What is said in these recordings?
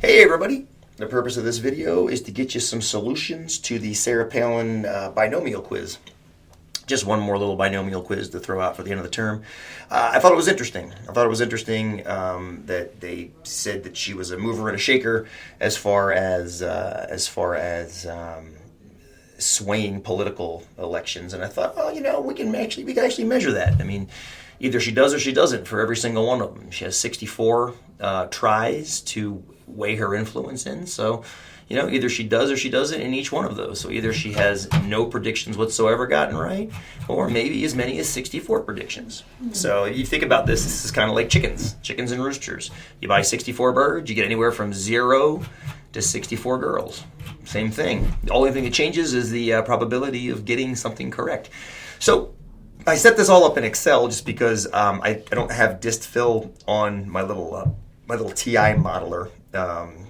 Hey everybody! The purpose of this video is to get you some solutions to the Sarah Palin binomial quiz. Just one more little binomial quiz to throw out for the end of the term. I thought it was interesting. That they said that she was a mover and a shaker as far as swaying political elections, and I thought, well, we can actually measure that. I mean, either she does or she doesn't for every single one of them. She has 64 tries to weigh her influence in, so either she does or she doesn't in each one of those. So either she has no predictions whatsoever gotten right, or maybe as many as 64 predictions. So you think about this is kind of like chickens and roosters. You buy 64 birds, you get anywhere from 0 to 64 girls. Same thing. The only thing that changes is the probability of getting something correct. So I set this all up in Excel just because I don't have dist fill on my little TI modeler on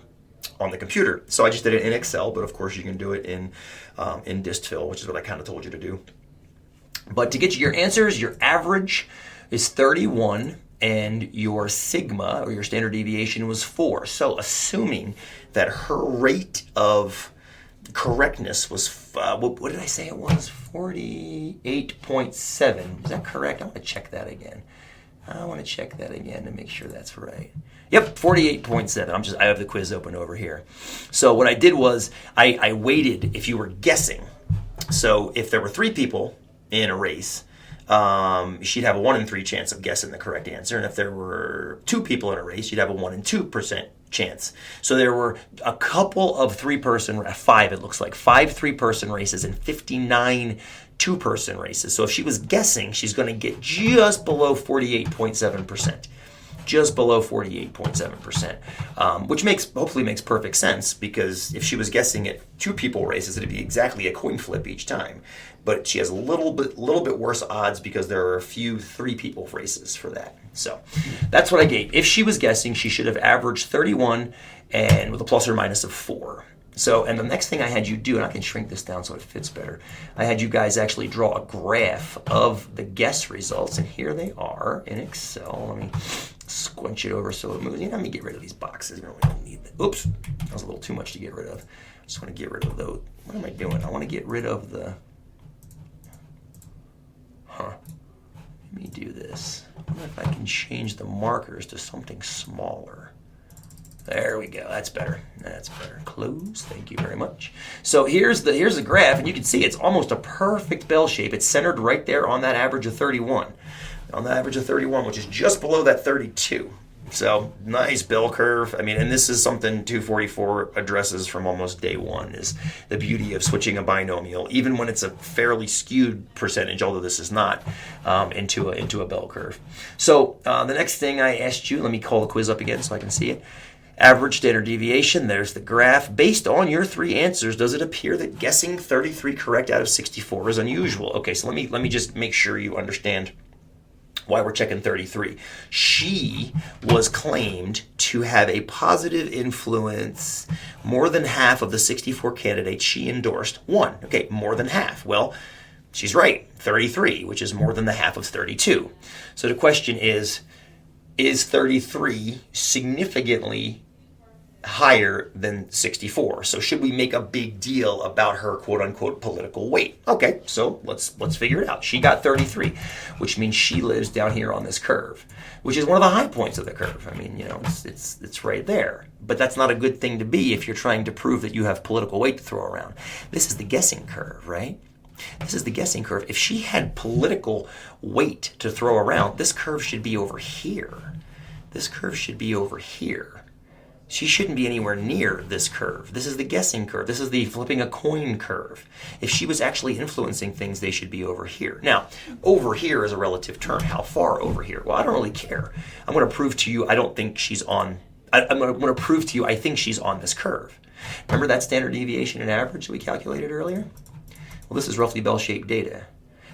the computer. So I just did it in Excel, but of course you can do it in dist fill, which is what I kind of told you to do. But to get you your answers, your average is 31 and your sigma, or your standard deviation, was 4. So assuming that her rate of correctness was, what did I say it was? 48.7. Is that correct? I want to check that again. To make sure that's right. Yep, 48.7. I have the quiz open over here. So what I did was I weighted if you were guessing. So if there were 3 people in a race, she'd have a 1 in 3 chance of guessing the correct answer. And if there were 2 people in a race, you'd have a 1 in 2% chance. So there were a couple of 5, it looks like, 5 3-person races and 59 2-person races. So if she was guessing, she's going to get just below 48.7%. Just below 48.7%, which hopefully makes perfect sense, because if she was guessing at 2 people races, it'd be exactly a coin flip each time. But she has a little bit worse odds because there are a few 3 people races for that. So that's what I gave. If she was guessing, she should have averaged 31 and with a plus or minus of 4. So, and the next thing I had you do, and I can shrink this down so it fits better, I had you guys actually draw a graph of the guess results, and here they are in Excel. Let me squinch it over so it moves. Let me get rid of these boxes. We don't need that. Oops, that was a little too much to get rid of. I just want to get rid of those. What am I doing? I want to get rid of the... Let me do this. I wonder if I can change the markers to something smaller. There we go. That's better. Close. Thank you very much. So here's the graph, and you can see it's almost a perfect bell shape. It's centered right there on that average of 31. Which is just below that 32. So nice bell curve. I mean, and this is something 244 addresses from almost day one, is the beauty of switching a binomial, even when it's a fairly skewed percentage, although this is not, into a bell curve. So the next thing I asked you, let me call the quiz up again so I can see it. Average standard deviation, there's the graph. Based on your 3 answers, does it appear that guessing 33 correct out of 64 is unusual? Okay, so let me just make sure you understand why we're checking 33. She was claimed to have a positive influence. More than half of the 64 candidates she endorsed won. Okay, more than half. Well, she's right, 33, which is more than the half of 32. So the question is 33 significantly higher than 64? So should we make a big deal about her quote-unquote political weight? Okay, so let's figure it out. She got 33, which means she lives down here on this curve, which is one of the high points of the curve. I mean, it's right there. But that's not a good thing to be if you're trying to prove that you have political weight to throw around. This is the guessing curve, right? This is the guessing curve. If she had political weight to throw around, this curve should be over here. This curve should be over here. She shouldn't be anywhere near this curve. This is the guessing curve. This is the flipping a coin curve. If she was actually influencing things, they should be over here. Now, over here is a relative term. How far over here? Well, I don't really care. I'm going to prove to you I don't think she's on... I'm going to prove to you I think she's on this curve. Remember that standard deviation and average that we calculated earlier? Well, this is roughly bell-shaped data.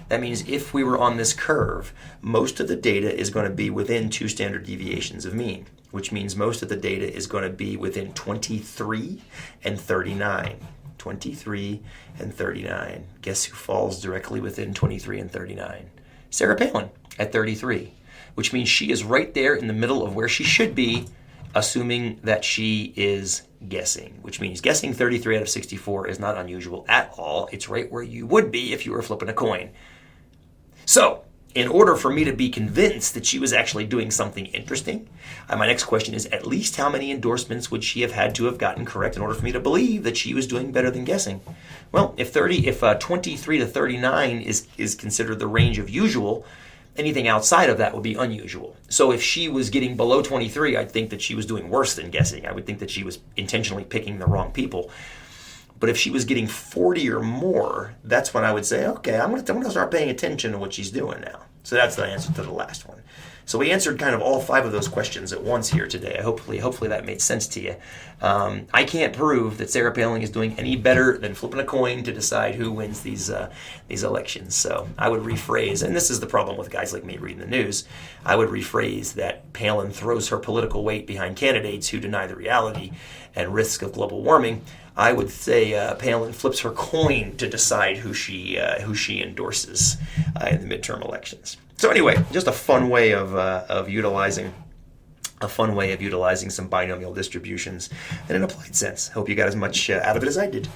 That means if we were on this curve, most of the data is going to be within 2 standard deviations of mean, which means most of the data is going to be within 23 and 39. 23 and 39. Guess who falls directly within 23 and 39? Sarah Palin at 33, which means she is right there in the middle of where she should be assuming that she is guessing, which means guessing 33 out of 64 is not unusual at all. It's right where you would be if you were flipping a coin. So, in order for me to be convinced that she was actually doing something interesting, my next question is, at least how many endorsements would she have had to have gotten correct in order for me to believe that she was doing better than guessing? Well, if 23 to 39 is considered the range of usual, anything outside of that would be unusual. So if she was getting below 23, I'd think that she was doing worse than guessing. I would think that she was intentionally picking the wrong people. But if she was getting 40 or more, that's when I would say, okay, I'm going to start paying attention to what she's doing now. So that's the answer to the last one. So we answered kind of all 5 of those questions at once here today. Hopefully that made sense to you. I can't prove that Sarah Palin is doing any better than flipping a coin to decide who wins these elections. So I would rephrase, and this is the problem with guys like me reading the news, I would rephrase that Palin throws her political weight behind candidates who deny the reality and risk of global warming. I would say Palin flips her coin to decide who she endorses in the midterm elections. So anyway, just a fun way of utilizing some binomial distributions in an applied sense. Hope you got as much out of it as I did.